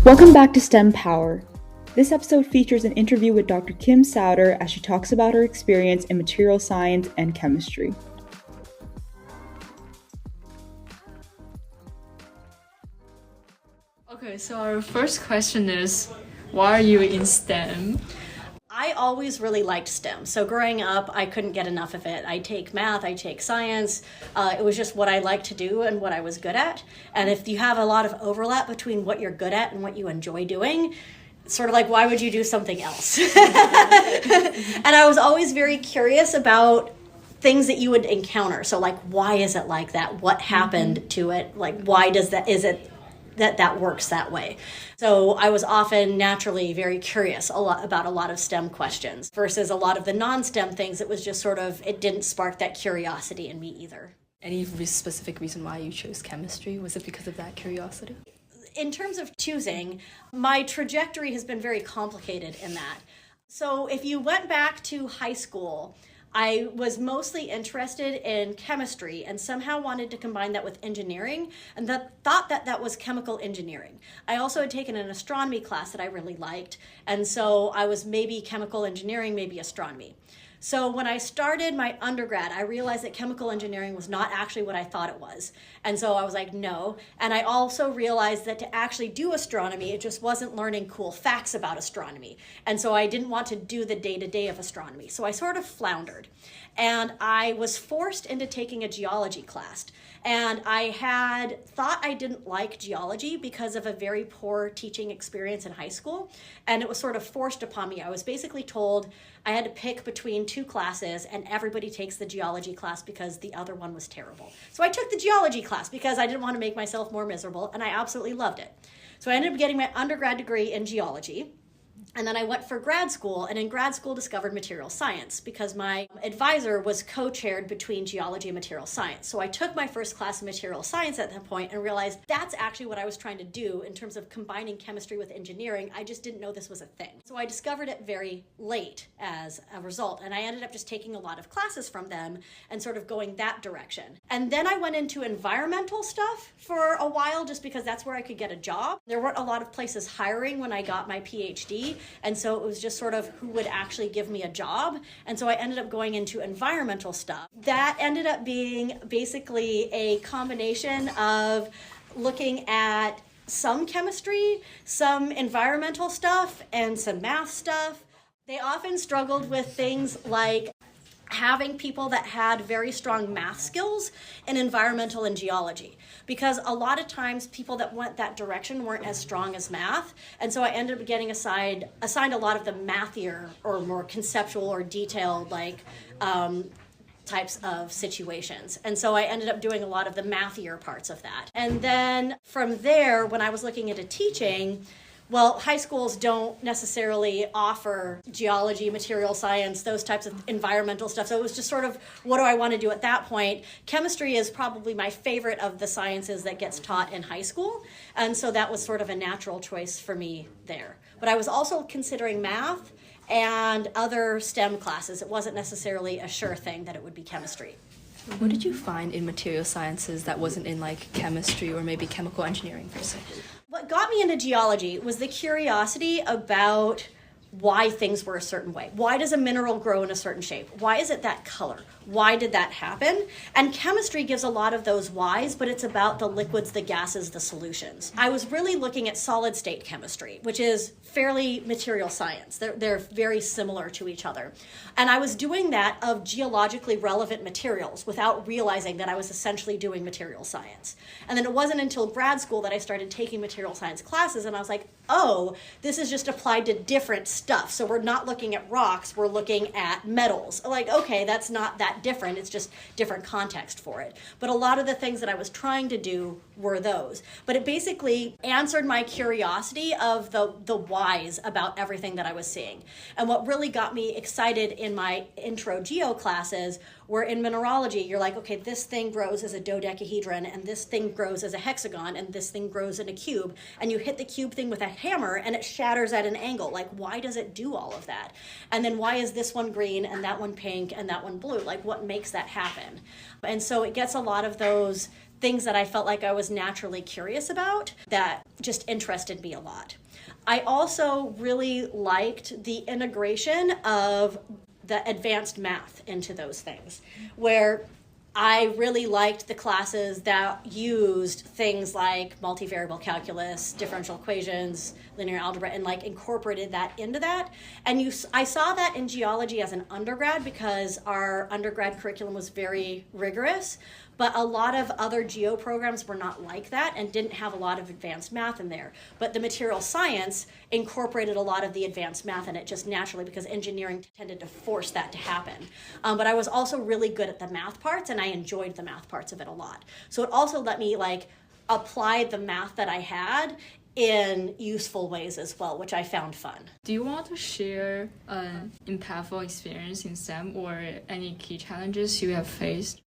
Welcome back to STEM Power. This episode features an interview with Dr. Kim Souder as she talks about her experience in material science and chemistry. Okay, so our first question is, why are you in STEM? I always really liked STEM. So growing up, I couldn't get enough of it. I take math, I take science. It was just what I liked to do and what I was good at. And if you have a lot of overlap between what you're good at and what you enjoy doing, it's sort of like, why would you do something else? And I was always very curious about things that you would encounter. So like, why is it like that? What happened to it? Like, why does that, is it that works that way? So I was often naturally very curious about a lot of STEM questions versus a lot of the non-STEM things. It was just sort of, it didn't spark that curiosity in me either. Any specific reason why you chose chemistry? Was it because of that curiosity? In terms of choosing, my trajectory has been very complicated in that. So if you went back to high school, I was mostly interested in chemistry and somehow wanted to combine that with engineering, and thought that was chemical engineering. I also had taken an astronomy class that I really liked, and so I was maybe chemical engineering, maybe astronomy. So when I started my undergrad, I realized that chemical engineering was not actually what I thought it was. And so I was like, no. And I also realized that to actually do astronomy, it just wasn't learning cool facts about astronomy. And so I didn't want to do the day-to-day of astronomy. So I sort of floundered. And I was forced into taking a geology class. And I had thought I didn't like geology because of a very poor teaching experience in high school. And it was sort of forced upon me. I was basically told I had to pick between two classes, and everybody takes the geology class because the other one was terrible. So I took the geology class because I didn't want to make myself more miserable, and I absolutely loved it. So I ended up getting my undergrad degree in geology. And then I went for grad school, and in grad school discovered material science because my advisor was co-chaired between geology and material science. So I took my first class in material science at that point and realized that's actually what I was trying to do in terms of combining chemistry with engineering. I just didn't know this was a thing. So I discovered it very late as a result, and I ended up just taking a lot of classes from them and sort of going that direction. And then I went into environmental stuff for a while just because that's where I could get a job. There weren't a lot of places hiring when I got my PhD. And so it was just sort of who would actually give me a job. And so I ended up going into environmental stuff. That ended up being basically a combination of looking at some chemistry, some environmental stuff, and some math stuff. They often struggled with things like having people that had very strong math skills in environmental and geology, because a lot of times people that went that direction weren't as strong as math. And so I ended up getting assigned a lot of the mathier or more conceptual or detailed types of situations. And so I ended up doing a lot of the mathier parts of that. And then from there, when I was looking into teaching, well, high schools don't necessarily offer geology, material science, those types of environmental stuff. So it was just sort of, what do I want to do at that point? Chemistry is probably my favorite of the sciences that gets taught in high school. And so that was sort of a natural choice for me there. But I was also considering math and other STEM classes. It wasn't necessarily a sure thing that it would be chemistry. What did you find in material sciences that wasn't in like chemistry or maybe chemical engineering per se? What got me into geology was the curiosity about why things were a certain way. Why does a mineral grow in a certain shape? Why is it that color? Why did that happen? And chemistry gives a lot of those whys, but it's about the liquids, the gases, the solutions. I was really looking at solid state chemistry, which is fairly material science. They're very similar to each other. And I was doing that of geologically relevant materials without realizing that I was essentially doing material science. And then it wasn't until grad school that I started taking material science classes, and I was like, oh, this is just applied to different stuff. So we're not looking at rocks, we're looking at metals. Like, okay, that's not that different, it's just different context for it. But a lot of the things that I was trying to do were those. But it basically answered my curiosity of the whys about everything that I was seeing. And what really got me excited in my intro geo classes were in mineralogy. You're like, okay, this thing grows as a dodecahedron, and this thing grows as a hexagon, and this thing grows in a cube. And you hit the cube thing with a hammer and it shatters at an angle. Like, why does it do all of that? And then why is this one green and that one pink and that one blue? Like, what makes that happen? And so it gets a lot of those things that I felt like I was naturally curious about that just interested me a lot. I also really liked the integration of the advanced math into those things, where I really liked the classes that used things like multivariable calculus, differential equations, linear algebra, and like incorporated that into that. And I saw that in geology as an undergrad because our undergrad curriculum was very rigorous, but a lot of other geo programs were not like that and didn't have a lot of advanced math in there. But the material science incorporated a lot of the advanced math in it just naturally because engineering tended to force that to happen. But I was also really good at the math parts, and I enjoyed the math parts of it a lot. So it also let me like apply the math that I had in useful ways as well, which I found fun. Do you want to share an impactful experience in STEM or any key challenges you have faced?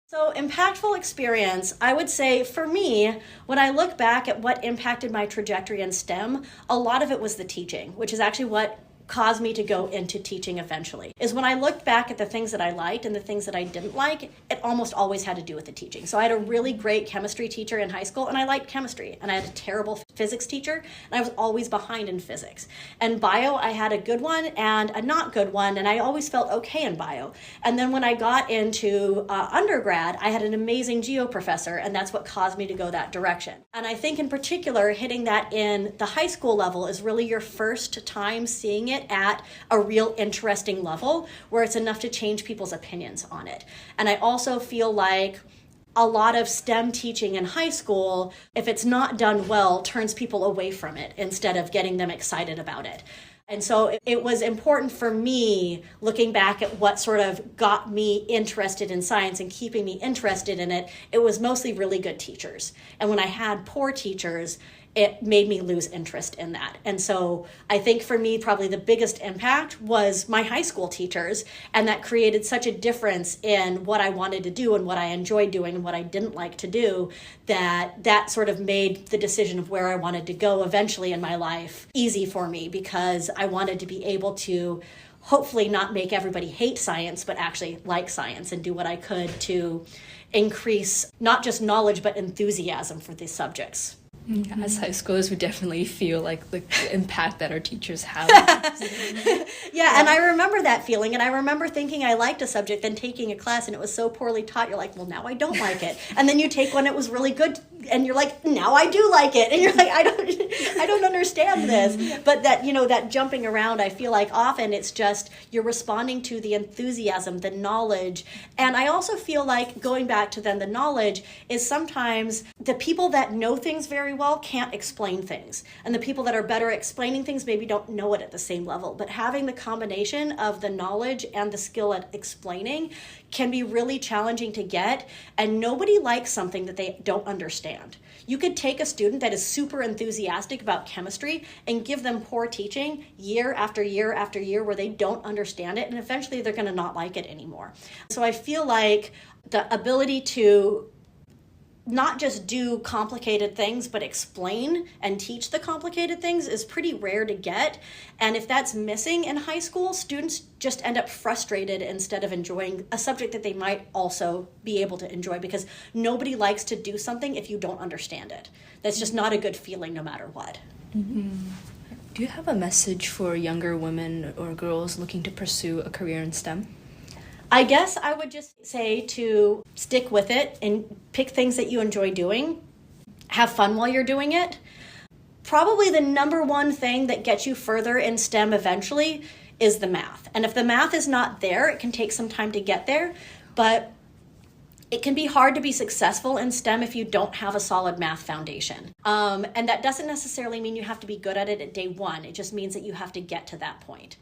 So impactful experience, I would say for me, when I look back at what impacted my trajectory in STEM, a lot of it was the teaching, which is actually what caused me to go into teaching eventually, is when I looked back at the things that I liked and the things that I didn't like, it almost always had to do with the teaching. So I had a really great chemistry teacher in high school, and I liked chemistry, and I had a terrible physics teacher, and I was always behind in physics. And bio, I had a good one and a not good one, and I always felt okay in bio. And then when I got into undergrad, I had an amazing geo professor, and that's what caused me to go that direction. And I think in particular, hitting that in the high school level is really your first time seeing it at a real interesting level where it's enough to change people's opinions on it. And I also feel like a lot of STEM teaching in high school, if it's not done well, turns people away from it instead of getting them excited about it. And so it was important for me, looking back at what sort of got me interested in science and keeping me interested in it, it was mostly really good teachers. And when I had poor teachers, it made me lose interest in that. And so I think for me, probably the biggest impact was my high school teachers, and that created such a difference in what I wanted to do and what I enjoyed doing and what I didn't like to do, that sort of made the decision of where I wanted to go eventually in my life easy for me, because I wanted to be able to hopefully not make everybody hate science, but actually like science and do what I could to increase not just knowledge, but enthusiasm for these subjects. Mm-hmm. As high schoolers, we definitely feel like the impact that our teachers have. Yeah, and I remember that feeling, and I remember thinking I liked a subject, then taking a class and it was so poorly taught, you're like, well, now I don't like it. And then you take one, it was really good, and you're like, now I do like it. And you're like, I don't understand this. But that, that jumping around, I feel like often it's just you're responding to the enthusiasm, the knowledge. And I also feel like, going back to then the knowledge, is sometimes the people that know things very well can't explain things. And the people that are better at explaining things maybe don't know it at the same level. But having the combination of the knowledge and the skill at explaining can be really challenging to get. And nobody likes something that they don't understand. You could take a student that is super enthusiastic about chemistry and give them poor teaching year after year after year where they don't understand it, and eventually they're going to not like it anymore. So I feel like the ability to not just do complicated things, but explain and teach the complicated things is pretty rare to get. And if that's missing in high school, students just end up frustrated instead of enjoying a subject that they might also be able to enjoy, because nobody likes to do something if you don't understand it. That's just not a good feeling no matter what. Mm-hmm. Do you have a message for younger women or girls looking to pursue a career in STEM? I guess I would just say to stick with it and pick things that you enjoy doing. Have fun while you're doing it. Probably the number one thing that gets you further in STEM eventually is the math. And if the math is not there, it can take some time to get there. But it can be hard to be successful in STEM if you don't have a solid math foundation. And that doesn't necessarily mean you have to be good at it at day one. It just means that you have to get to that point.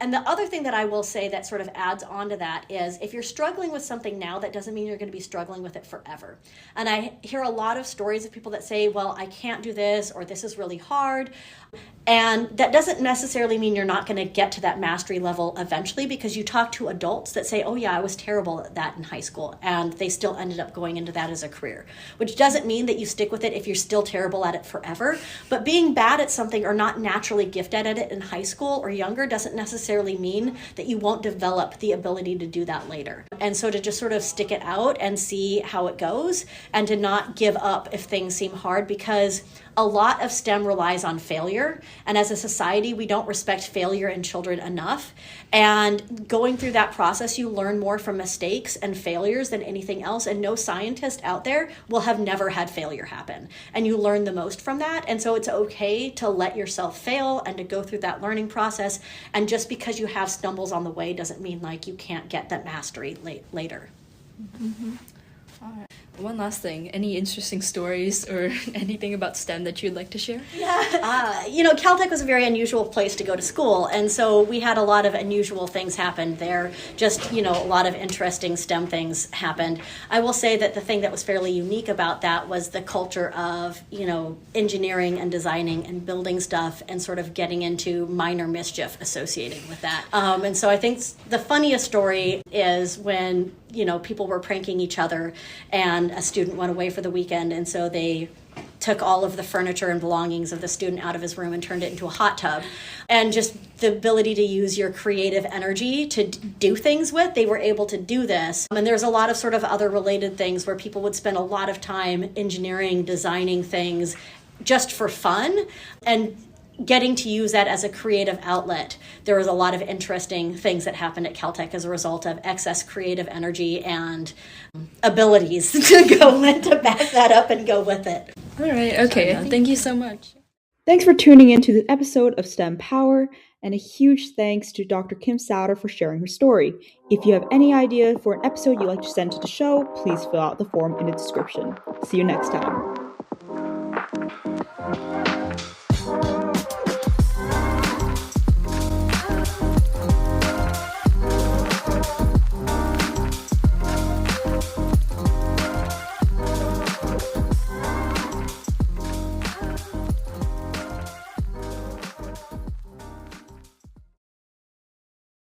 And the other thing that I will say that sort of adds on to that is, if you're struggling with something now, that doesn't mean you're going to be struggling with it forever. And I hear a lot of stories of people that say, well, I can't do this, or this is really hard. And that doesn't necessarily mean you're not going to get to that mastery level eventually, because you talk to adults that say, oh yeah, I was terrible at that in high school, and they still ended up going into that as a career, which doesn't mean that you stick with it if you're still terrible at it forever. But being bad at something or not naturally gifted at it in high school or younger doesn't necessarily mean that you won't develop the ability to do that later. And so to just sort of stick it out and see how it goes, and to not give up if things seem hard, because a lot of STEM relies on failure. And as a society, we don't respect failure in children enough. And going through that process, you learn more from mistakes and failures than anything else. And no scientist out there will have never had failure happen. And you learn the most from that. And so it's okay to let yourself fail and to go through that learning process. And just because you have stumbles on the way doesn't mean like you can't get that mastery later. Mm-hmm. All right. One last thing, any interesting stories or anything about STEM that you'd like to share? Yeah, Caltech was a very unusual place to go to school, and so we had a lot of unusual things happen there. Just, a lot of interesting STEM things happened. I will say that the thing that was fairly unique about that was the culture of, engineering and designing and building stuff and sort of getting into minor mischief associated with that. And so I think the funniest story is when, people were pranking each other, and a student went away for the weekend, and so they took all of the furniture and belongings of the student out of his room and turned it into a hot tub. And just the ability to use your creative energy to do things with, they were able to do this. And there's a lot of sort of other related things where people would spend a lot of time engineering, designing things just for fun, and getting to use that as a creative outlet. There was a lot of interesting things that happened at Caltech as a result of excess creative energy and abilities to go and to back that up and go with it. All right, okay, thank you so much. Thanks for tuning in to this episode of STEM Power, and a huge thanks to Dr. Kim Souder for sharing her story. If you have any idea for an episode you'd like to send to the show, please fill out the form in the description. See you next time.